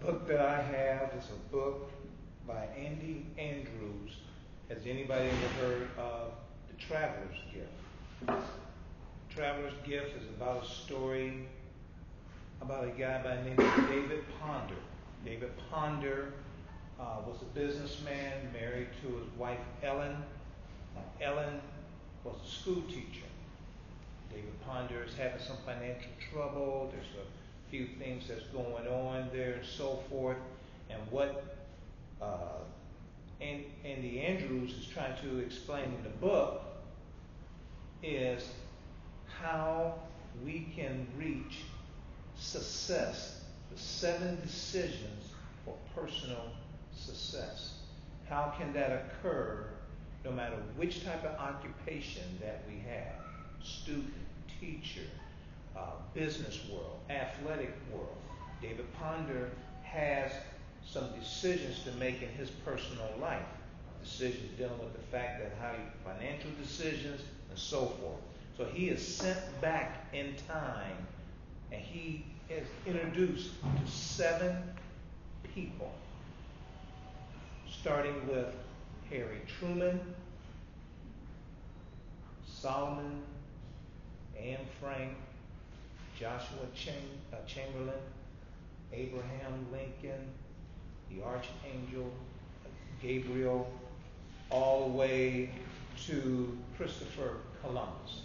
book that I have is a book by Andy Andrews. Has anybody ever heard of The Traveler's Gift? Traveler's Gift is about a story about a guy by the name of David Ponder. David Ponder was a businessman married to his wife Ellen. Ellen was a school teacher. David Ponder is having some financial trouble. There's a few things that's going on there and so forth. And what Andy Andrews is trying to explain in the book is how we can reach success, the 7 decisions for personal success. How can that occur no matter which type of occupation that we have? Student, teacher, business world, athletic world. David Ponder has some decisions to make in his personal life. Decisions dealing with the fact that financial decisions and so forth. So he is sent back in time and he is introduced to 7 people, starting with Harry Truman, Solomon, Anne Frank, Joshua Chamberlain, Abraham Lincoln, the Archangel Gabriel, all the way to Christopher Columbus.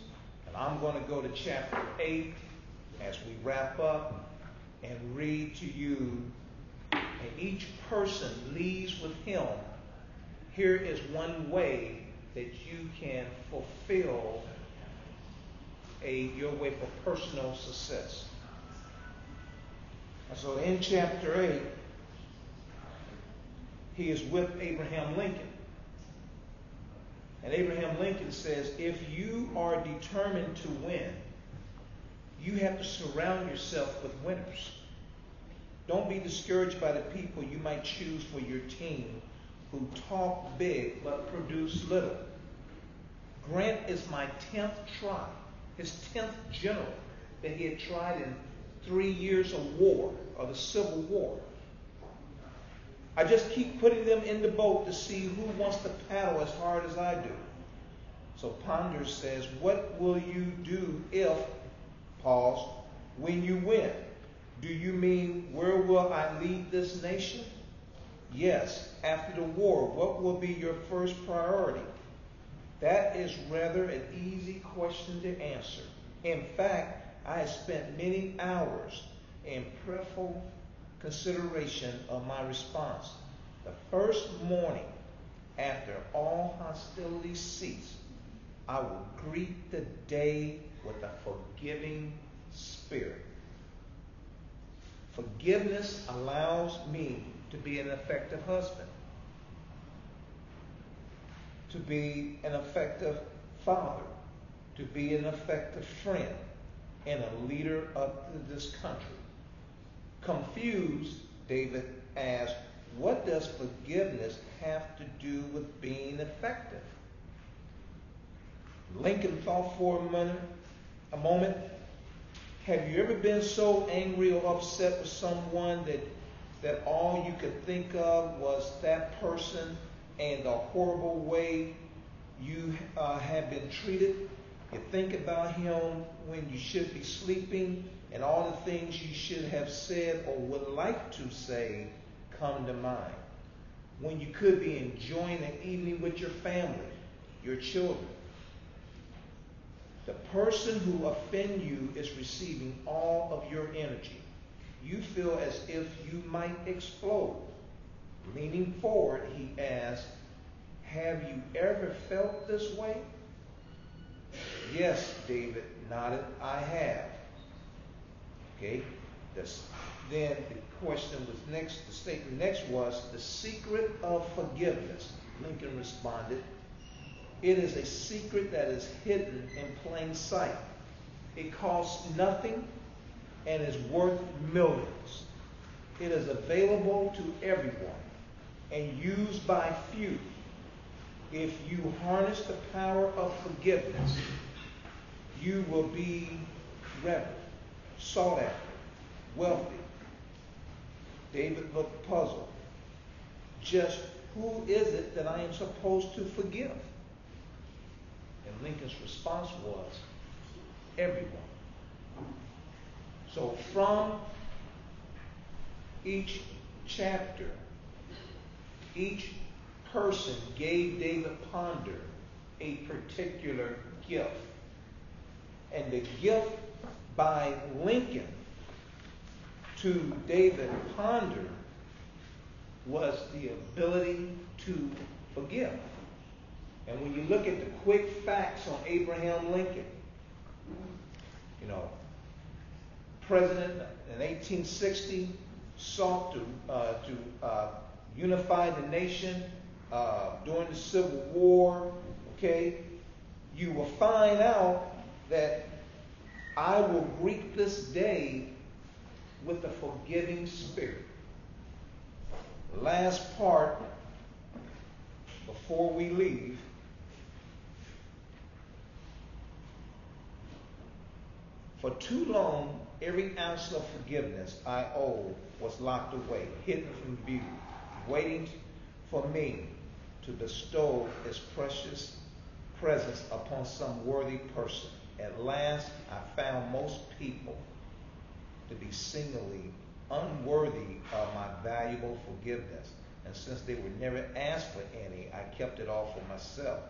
And I'm going to go to chapter 8 as we wrap up and read to you. And each person leaves with him. Here is one way that you can fulfill your way for personal success. So in chapter 8, he is with Abraham Lincoln. And Abraham Lincoln says, if you are determined to win, you have to surround yourself with winners. Don't be discouraged by the people you might choose for your team who talk big but produce little. Grant is my 10th try, his 10th general that he had tried in 3 years of war, or the Civil War. I just keep putting them in the boat to see who wants to paddle as hard as I do. So Ponder says, what will you do if, pause, when you win? Do you mean, where will I lead this nation? Yes, after the war, what will be your first priority? That is rather an easy question to answer. In fact, I have spent many hours in prayerful consideration of my response. The first morning after all hostilities cease, I will greet the day with a forgiving spirit. Forgiveness allows me to be an effective husband, to be an effective father, to be an effective friend, and a leader of this country. Confused, David asked, what does forgiveness have to do with being effective? Lincoln thought for a moment. Have you ever been so angry or upset with someone that all you could think of was that person and the horrible way you have been treated? You think about him when you should be sleeping, and all the things you should have said or would like to say come to mind. When you could be enjoying an evening with your family, your children. The person who offends you is receiving all of your energy. You feel as if you might explode. Leaning forward, he asked, have you ever felt this way? Yes, David nodded, I have. Okay, then the question was next, the statement next was, the secret of forgiveness. Lincoln responded, it is a secret that is hidden in plain sight. It costs nothing and is worth millions. It is available to everyone and used by few. If you harness the power of forgiveness, you will be revered, sought after, wealthy. David looked puzzled. Just who is it that I am supposed to forgive? And Lincoln's response was, everyone. So from each chapter, each person gave David Ponder a particular gift. And the gift by Lincoln to David Ponder was the ability to forgive. And when you look at the quick facts on Abraham Lincoln, you know, president in 1860 sought to unify the nation during the Civil War. Okay, you will find out that I will greet this day with a forgiving spirit. Last part before we leave. For too long, every ounce of forgiveness I owed was locked away, hidden from view, waiting for me to bestow its precious presence upon some worthy person. At last, I found most people to be singularly unworthy of my valuable forgiveness. And since they were never asked for any, I kept it all for myself.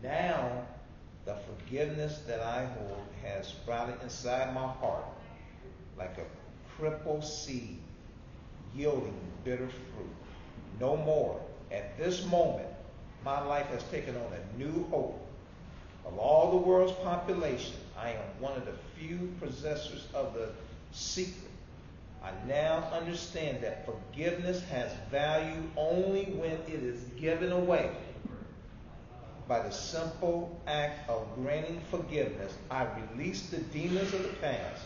Now, the forgiveness that I hold has sprouted inside my heart like a crippled seed yielding bitter fruit. No more. At this moment, my life has taken on a new hope. Of all the world's population, I am one of the few possessors of the secret. I now understand that forgiveness has value only when it is given away. By the simple act of granting forgiveness, I release the demons of the past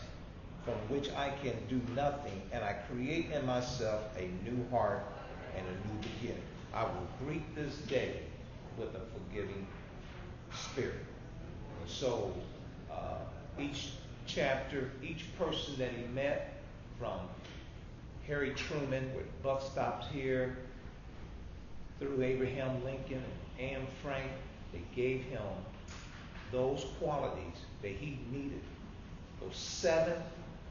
from which I can do nothing, and I create in myself a new heart and a new beginning. I will greet this day with a forgiving spirit. So each chapter, each person that he met, from Harry Truman, where the buck stops here, through Abraham Lincoln and Anne Frank, they gave him those qualities that he needed, those 7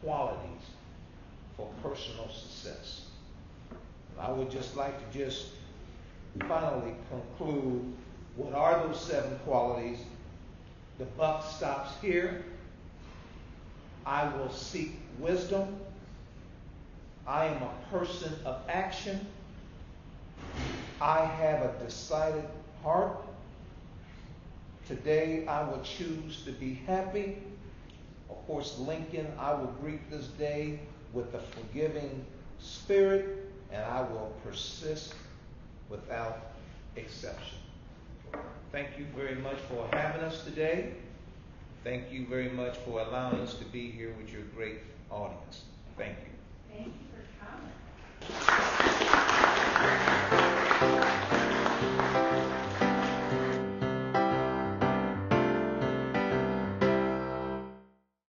qualities for personal success. I would just like to just finally conclude, what are those 7 qualities? The buck stops here. I will seek wisdom. I am a person of action. I have a decided heart. Today I will choose to be happy. Of course, Lincoln, I will greet this day with a forgiving spirit, and I will persist without exception. Thank you very much for having us today. Thank you very much for allowing us to be here with your great audience. Thank you. Thank you for coming.